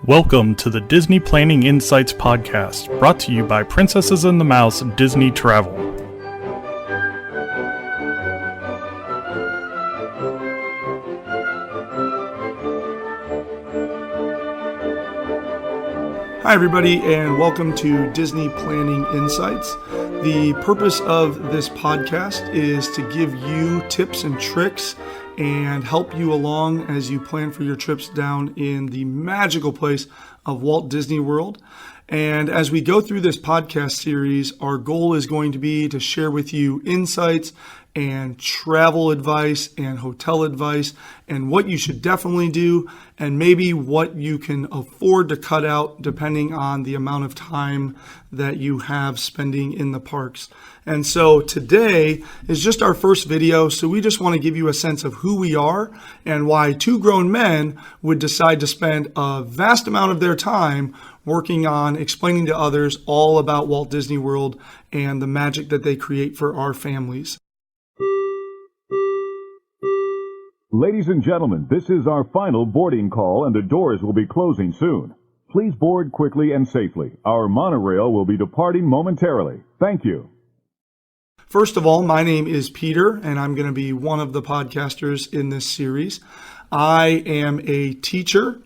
Welcome to the Disney Planning Insights podcast, brought to you by Princesses and the Mouse Disney Travel. Hi everybody, and welcome to Disney Planning Insights. The purpose of this podcast is to give you tips and tricks and help you along as you plan for your trips down in the magical place of Walt Disney World. And as we go through this podcast series, our goal is going to be to share with you insights and travel advice and hotel advice and what you should definitely do and maybe what you can afford to cut out depending on the amount of time that you have spending in the parks. And so today is just our first video, so we just want to give you a sense of who we are and why two grown men would decide to spend a vast amount of their time working on explaining to others all about Walt Disney World and the magic that they create for our families. Ladies and gentlemen, this is our final boarding call and the doors will be closing soon. Please board quickly and safely. Our monorail will be departing momentarily. Thank you. First of all, my name is Peter, and I'm going to be one of the podcasters in this series. I am a teacher,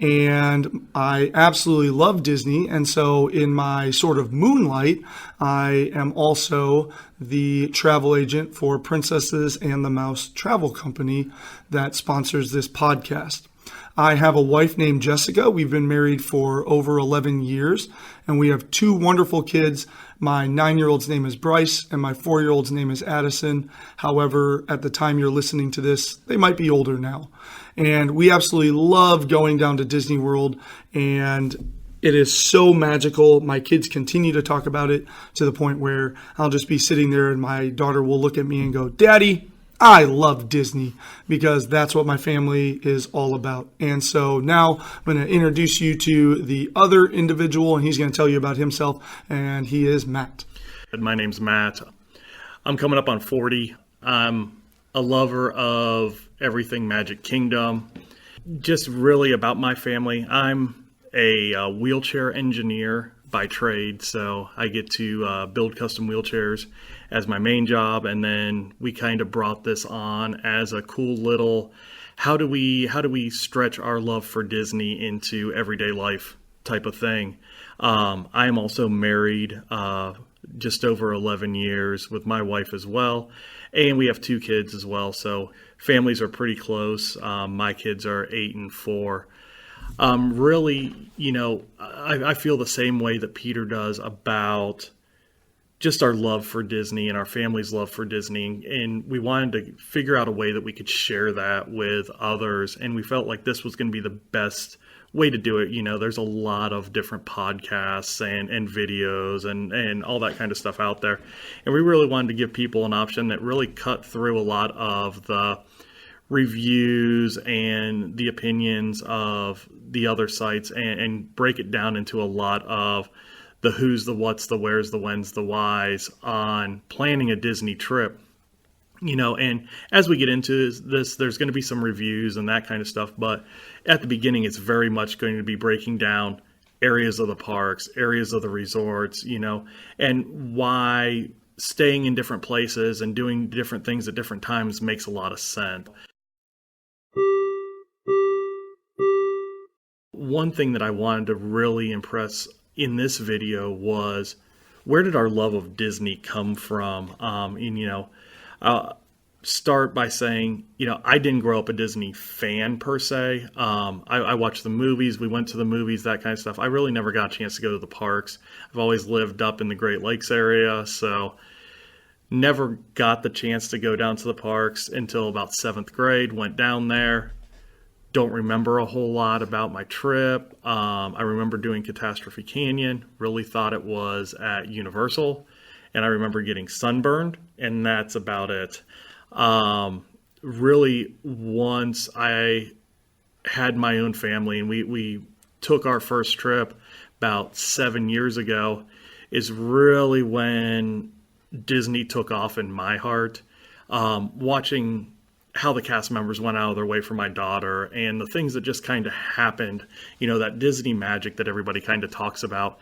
and I absolutely love Disney, and so in my sort of moonlight, I am also the travel agent for Princesses and the Mouse Travel Company that sponsors this podcast. I have a wife named Jessica. We've been married for over 11 years, and we have two wonderful kids. My 9-year-old's name is Bryce, and my 4-year-old's name is Addison. However, at the time you're listening to this, they might be older now. And we absolutely love going down to Disney World, and it is so magical. My kids continue to talk about it to the point where I'll just be sitting there and my daughter will look at me and go, "Daddy, I love Disney," because that's what my family is all about. And so now I'm going to introduce you to the other individual, and he's going to tell you about himself, and he is Matt. My name's Matt. I'm coming up on 40. I'm a lover of everything Magic Kingdom. Just really about my family. I'm a wheelchair engineer by trade, so I get to build custom wheelchairs as my main job, and then we kind of brought this on as a cool little how do we stretch our love for Disney into everyday life type of thing. I am also married just over 11 years with my wife as well, and we have two kids as well, so families are pretty close. My kids are 8 and 4. Really, I feel the same way that Peter does about just our love for Disney and our family's love for Disney. And we wanted to figure out a way that we could share that with others. And we felt like this was going to be the best way to do it. There's a lot of different podcasts and videos and all that kind of stuff out there. And we really wanted to give people an option that really cut through a lot of the reviews and the opinions of the other sites and break it down into a lot of the who's, the what's, the where's, the when's, the why's on planning a Disney trip. And as we get into this, there's going to be some reviews and that kind of stuff. But at the beginning, it's very much going to be breaking down areas of the parks, areas of the resorts, and why staying in different places and doing different things at different times makes a lot of sense. One thing that I wanted to really impress in this video was, where did our love of Disney come from? I'll start by saying, I didn't grow up a Disney fan per se. I watched the movies. We went to the movies, that kind of stuff. I really never got a chance to go to the parks. I've always lived up in the Great Lakes area, so never got the chance to go down to the parks until about 7th grade. Went down there. Don't remember a whole lot about my trip. I remember doing Catastrophe Canyon. Really thought it was at Universal. And I remember getting sunburned, and that's about it. Really, once I had my own family and we took our first trip about 7 years ago, is really when Disney took off in my heart. Watching how the cast members went out of their way for my daughter and the things that just kind of happened, that Disney magic that everybody kind of talks about.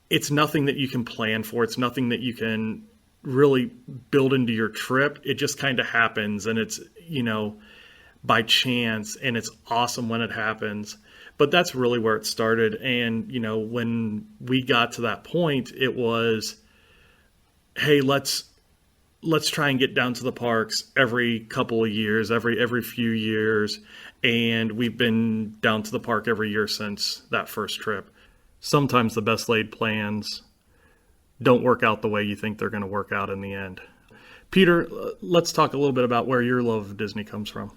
It's nothing that you can plan for. It's nothing that you can really build into your trip. It just kind of happens, and it's, by chance, and it's awesome when it happens. But that's really where it started. And, when we got to that point, it was, hey, let's try and get down to the parks every couple of years, every few years. And we've been down to the park every year since that first trip. Sometimes the best laid plans don't work out the way you think they're going to work out in the end. Peter, let's talk a little bit about where your love of Disney comes from.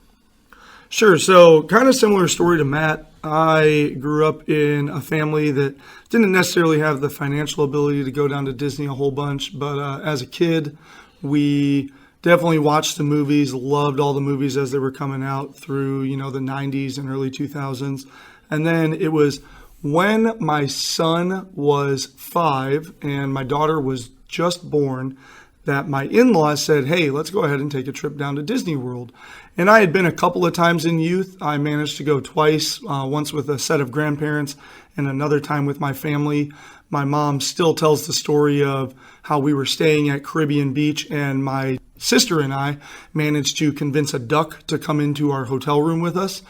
Sure. So kind of similar story to Matt. I grew up in a family that didn't necessarily have the financial ability to go down to Disney a whole bunch. But as a kid, we definitely watched the movies, loved all the movies as they were coming out through, the 90s and early 2000s. And then it was when my son was 5 and my daughter was just born that my in-laws said, hey, let's go ahead and take a trip down to Disney World. And I had been a couple of times in youth. I managed to go twice, once with a set of grandparents and another time with my family. My mom still tells the story of how we were staying at Caribbean Beach and my sister and I managed to convince a duck to come into our hotel room with us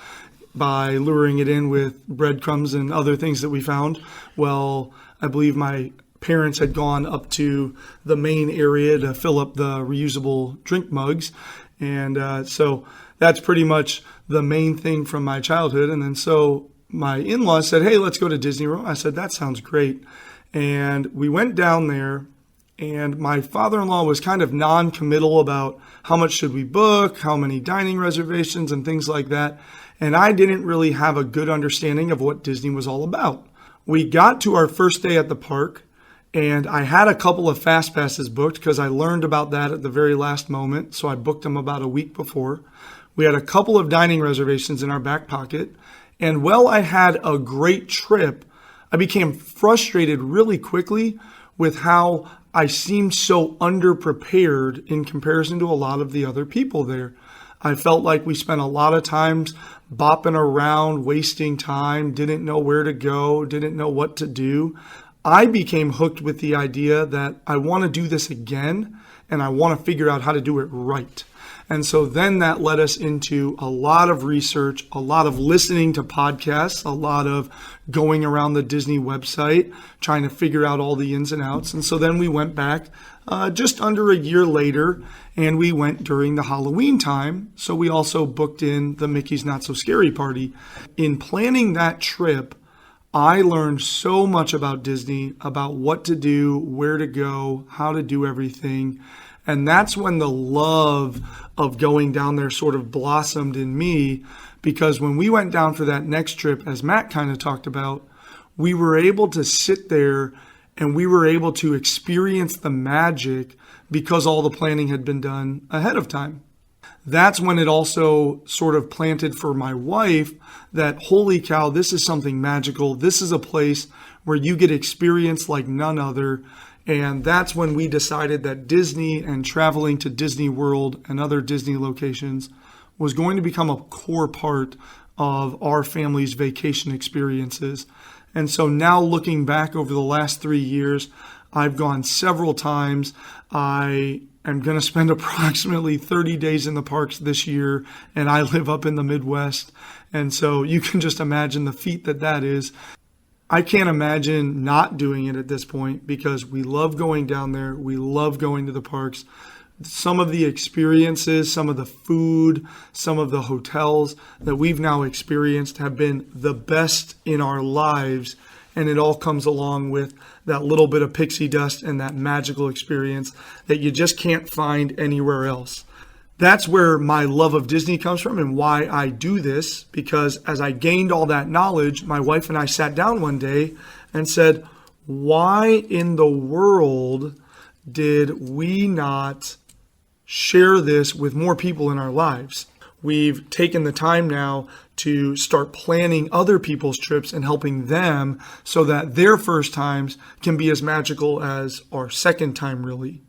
by luring it in with breadcrumbs and other things that we found. Well, I believe my parents had gone up to the main area to fill up the reusable drink mugs. And so that's pretty much the main thing from my childhood. And then so my in-laws said, hey, let's go to Disney World. I said, that sounds great. And we went down there, and my father-in-law was kind of non-committal about how much should we book, how many dining reservations and things like that. And I didn't really have a good understanding of what Disney was all about. We got to our first day at the park, and I had a couple of fast passes booked because I learned about that at the very last moment. So I booked them about a week before. We had a couple of dining reservations in our back pocket. And while I had a great trip, I became frustrated really quickly with how I seemed so underprepared in comparison to a lot of the other people there. I felt like we spent a lot of times bopping around, wasting time, didn't know where to go, didn't know what to do. I became hooked with the idea that I want to do this again and I want to figure out how to do it right. And so then that led us into a lot of research, a lot of listening to podcasts, a lot of going around the Disney website, trying to figure out all the ins and outs. And so then we went back just under a year later, and we went during the Halloween time. So we also booked in the Mickey's Not So Scary Party. In planning that trip, I learned so much about Disney, about what to do, where to go, how to do everything. And that's when the love of going down there sort of blossomed in me, because when we went down for that next trip, as Matt kind of talked about, we were able to sit there and we were able to experience the magic because all the planning had been done ahead of time. That's when it also sort of planted for my wife that, holy cow, this is something magical. This is a place where you get experience like none other. And that's when we decided that Disney and traveling to Disney World and other Disney locations was going to become a core part of our family's vacation experiences. And so now looking back over the last 3 years, I've gone several times. I am going to spend approximately 30 days in the parks this year, and I live up in the Midwest. And so you can just imagine the feat that is. I can't imagine not doing it at this point because we love going down there. We love going to the parks. Some of the experiences, some of the food, some of the hotels that we've now experienced have been the best in our lives. And it all comes along with that little bit of pixie dust and that magical experience that you just can't find anywhere else. That's where my love of Disney comes from and why I do this, because as I gained all that knowledge, my wife and I sat down one day and said, why in the world did we not share this with more people in our lives? We've taken the time now to start planning other people's trips and helping them so that their first times can be as magical as our second time, really.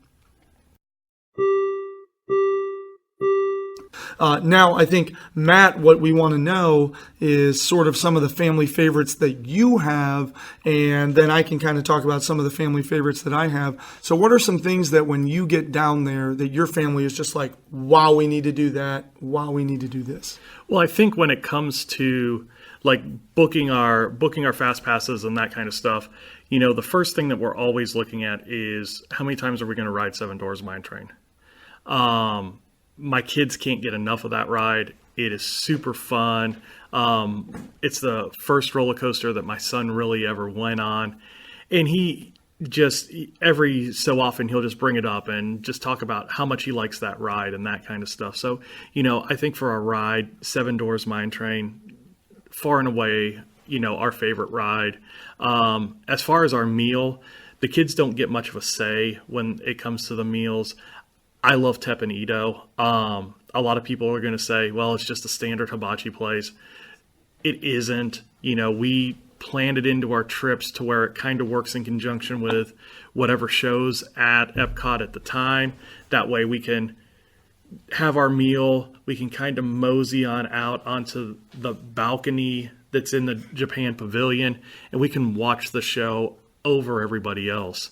Now, I think, Matt, what we want to know is sort of some of the family favorites that you have, and then I can kind of talk about some of the family favorites that I have. So what are some things that when you get down there that your family is just like, wow, we need to do that, wow, we need to do this? Well, I think when it comes to like booking our fast passes and that kind of stuff, the first thing that we're always looking at is how many times are we going to ride Seven Dwarfs Mine Train? My kids can't get enough of that ride. It is super fun. It's the first roller coaster that my son really ever went on. And he just, every so often, he'll just bring it up and just talk about how much he likes that ride and that kind of stuff. So, I think for our ride, Seven Dwarfs Mine Train, far and away, our favorite ride. As far as our meal, the kids don't get much of a say when it comes to the meals. I love Teppanydo. A lot of people are going to say, well, it's just a standard hibachi place. It isn't. We planned it into our trips to where it kind of works in conjunction with whatever shows at Epcot at the time. That way we can have our meal. We can kind of mosey on out onto the balcony that's in the Japan Pavilion, and we can watch the show over everybody else.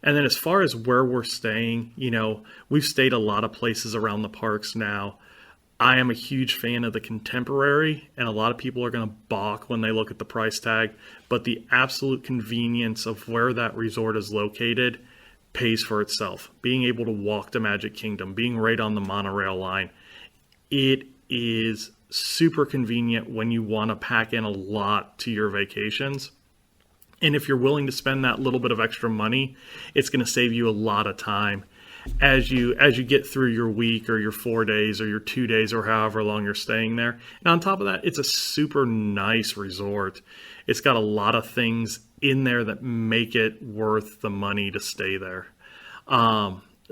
And then as far as where we're staying, we've stayed a lot of places around the parks now. I am a huge fan of the Contemporary, and a lot of people are going to balk when they look at the price tag, but the absolute convenience of where that resort is located pays for itself. Being able to walk to Magic Kingdom, being right on the monorail line, it is super convenient when you want to pack in a lot to your vacations. And if you're willing to spend that little bit of extra money, it's going to save you a lot of time as you get through your week or your 4 days or your 2 days or however long you're staying there. And on top of that, it's a super nice resort. It's got a lot of things in there that make it worth the money to stay there.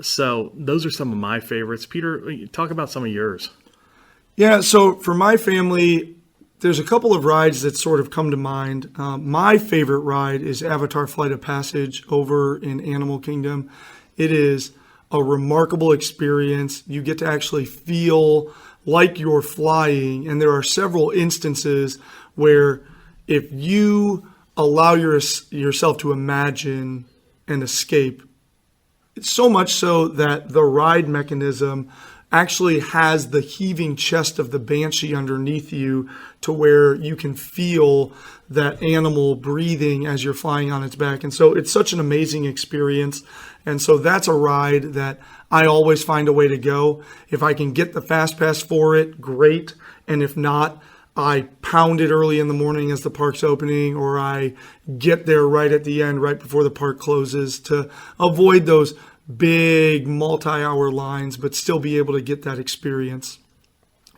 So those are some of my favorites. Peter, talk about some of yours. Yeah, so for my family, there's a couple of rides that sort of come to mind. My favorite ride is Avatar Flight of Passage over in Animal Kingdom. It is a remarkable experience. You get to actually feel like you're flying, and there are several instances where if you allow yourself to imagine and escape, it's so much so that the ride mechanism actually has the heaving chest of the Banshee underneath you to where you can feel that animal breathing as you're flying on its back. And so it's such an amazing experience. And so that's a ride that I always find a way to go. If I can get the fast pass for it, great. And if not, I pound it early in the morning as the park's opening, or I get there right at the end, right before the park closes, to avoid those big multi-hour lines, but still be able to get that experience.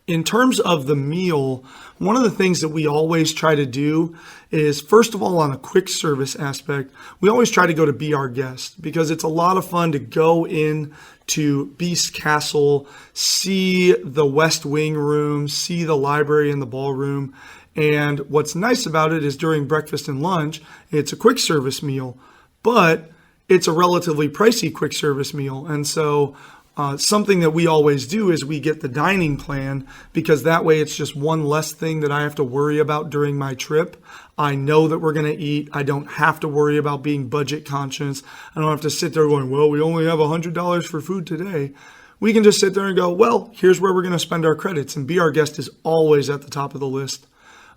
In terms of the meal, one of the things that we always try to do is, first of all, on a quick service aspect, we always try to go to Be Our Guest, because it's a lot of fun to go in to Beast Castle, see the West Wing room, see the library and the ballroom. And what's nice about it is during breakfast and lunch, it's a quick service meal, but it's a relatively pricey quick service meal. And so something that we always do is we get the dining plan, because that way it's just one less thing that I have to worry about during my trip. I know that we're going to eat. I don't have to worry about being budget conscious. I don't have to sit there going, well, we only have $100 for food today. We can just sit there and go, well, here's where we're going to spend our credits. And Be Our Guest is always at the top of the list.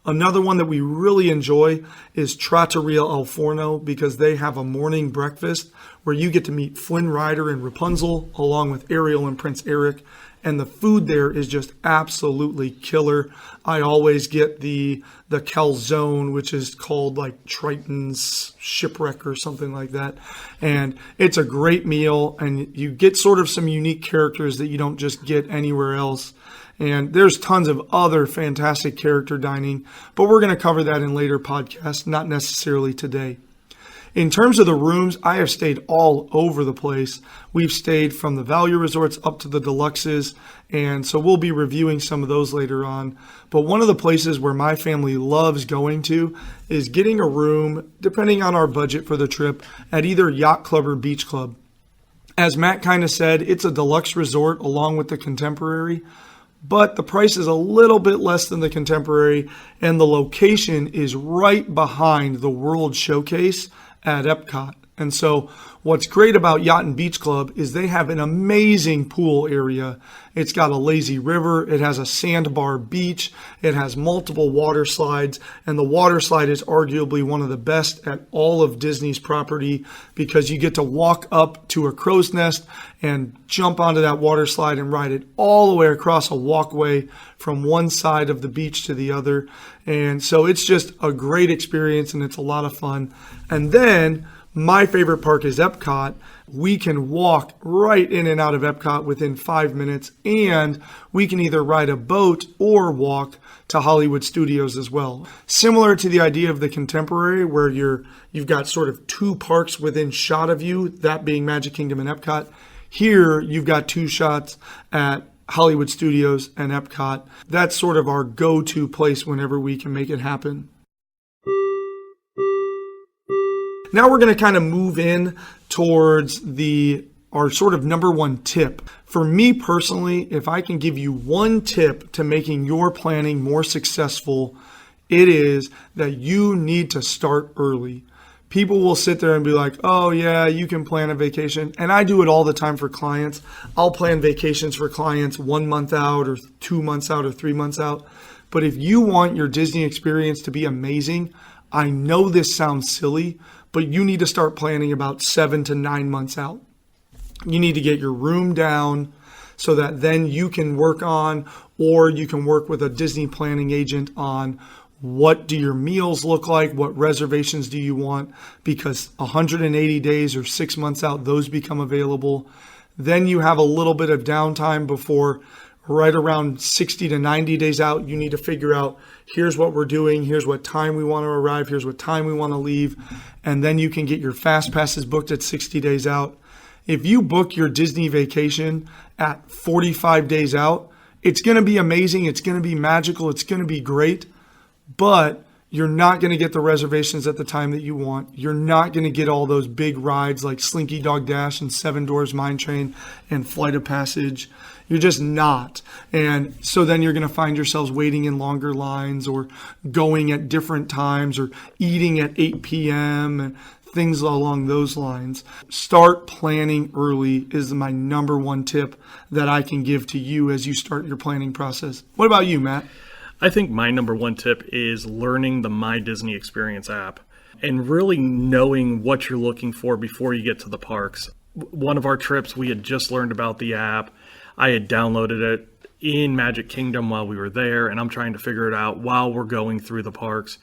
Another one that we really enjoy is Trattoria Al Forno, because they have a morning breakfast where you get to meet Flynn Rider and Rapunzel along with Ariel and Prince Eric. And the food there is just absolutely killer. I always get the calzone, which is called like Triton's Shipwreck or something like that. And it's a great meal, and you get sort of some unique characters that you don't just get anywhere else. And there's tons of other fantastic character dining, but we're going to cover that in later podcasts, not necessarily today. In terms of the rooms, I have stayed all over the place. We've stayed from the value resorts up to the deluxes, and so we'll be reviewing some of those later on. But one of the places where my family loves going to is getting a room, depending on our budget for the trip, at either Yacht Club or Beach Club. As Matt kind of said, it's a deluxe resort along with the Contemporary, but the price is a little bit less than the Contemporary, and the location is right behind the World Showcase at Epcot. And so what's great about Yacht and Beach Club is they have an amazing pool area. It's got a lazy river. It has a sandbar beach. It has multiple water slides. And the water slide is arguably one of the best at all of Disney's property because you get to walk up to a crow's nest and jump onto that water slide and ride it all the way across a walkway from one side of the beach to the other. And so it's just a great experience and it's a lot of fun. And then my favorite park is Epcot. We can walk right in and out of Epcot within 5 minutes, and we can either ride a boat or walk to Hollywood Studios as well. Similar to the idea of the Contemporary, where you've got sort of two parks within shot of you, that being Magic Kingdom and Epcot. Here, you've got two shots at Hollywood Studios and Epcot. That's sort of our go-to place whenever we can make it happen. Now we're going to kind of move in towards our sort of number one tip. For me personally, if I can give you one tip to making your planning more successful, it is that you need to start early. People will sit there and be like, oh yeah, you can plan a vacation. And I do it all the time for clients. I'll plan vacations for clients 1 month out or 2 months out or 3 months out. But if you want your Disney experience to be amazing, I know this sounds silly, but you need to start planning about 7 to 9 months out. You need to get your room down so that then you can work on, or you can work with a Disney planning agent on what do your meals look like, what reservations do you want, because 180 days or 6 months out, those become available. Then you have a little bit of downtime before right around 60 to 90 days out, you need to figure out, here's what we're doing, here's what time we want to arrive, here's what time we want to leave, and then you can get your fast passes booked at 60 days out. If you book your Disney vacation at 45 days out, it's going to be amazing, it's going to be magical, it's going to be great, but you're not going to get the reservations at the time that you want. You're not going to get all those big rides like Slinky Dog Dash and Seven Dwarfs Mine Train and Flight of Passage. You're just not. And so then you're going to find yourselves waiting in longer lines or going at different times or eating at 8 p.m. and things along those lines. Start planning early is my number one tip that I can give to you as you start your planning process. What about you, Matt? I think my number one tip is learning the My Disney Experience app and really knowing what you're looking for before you get to the parks. One of our trips, we had just learned about the app. I had downloaded it in Magic Kingdom while we were there, and I'm trying to figure it out while we're going through the parks.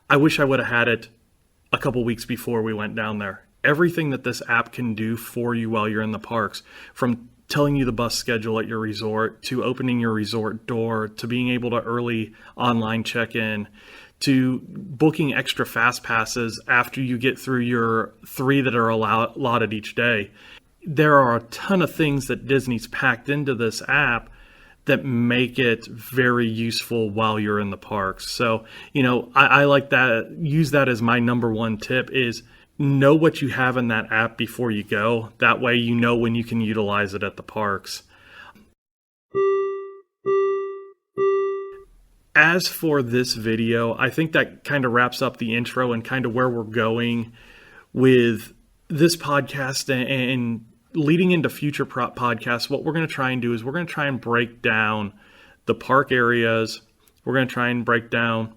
I wish I would have had it a couple weeks before we went down there. Everything that this app can do for you while you're in the parks, from telling you the bus schedule at your resort, to opening your resort door, to being able to early online check-in, to booking extra fast passes after you get through your 3 that are allotted each day. There are a ton of things that Disney's packed into this app that make it very useful while you're in the parks. So, I like that. Use that as my number one tip is know what you have in that app before you go. That way you know when you can utilize it at the parks. As for this video, I think that kind of wraps up the intro and kind of where we're going with this podcast and leading into future podcasts. What we're going to try and do is we're going to try and break down the park areas. We're going to try and break down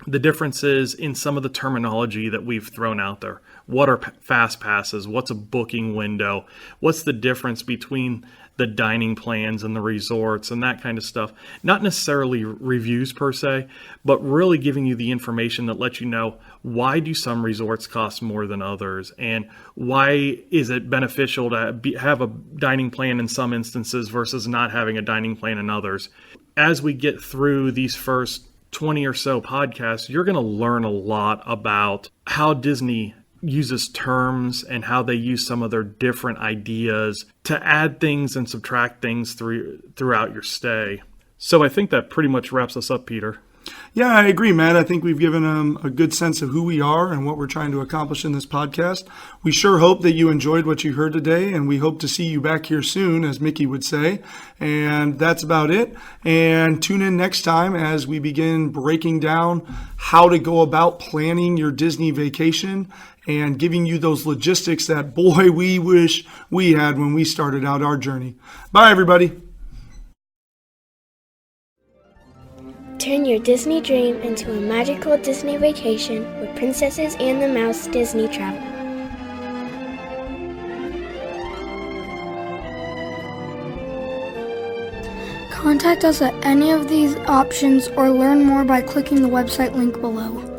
the differences in some of the terminology that we've thrown out there. What are fast passes? What's a booking window? What's the difference between the dining plans and the resorts and that kind of stuff? Not necessarily reviews per se, but really giving you the information that lets you know, why do some resorts cost more than others, and why is it beneficial to have a dining plan in some instances versus not having a dining plan in others. As we get through these first 20 or so podcasts, you're going to learn a lot about how Disney uses terms and how they use some of their different ideas to add things and subtract things throughout your stay. So I think that pretty much wraps us up, Peter. Yeah, I agree, Matt. I think we've given them a good sense of who we are and what we're trying to accomplish in this podcast. We sure hope that you enjoyed what you heard today, and we hope to see you back here soon, as Mickey would say. And that's about it. And tune in next time as we begin breaking down how to go about planning your Disney vacation and giving you those logistics that, boy, we wish we had when we started out our journey. Bye, everybody. Turn your Disney dream into a magical Disney vacation with Princesses and the Mouse Disney Travel. Contact us at any of these options or learn more by clicking the website link below.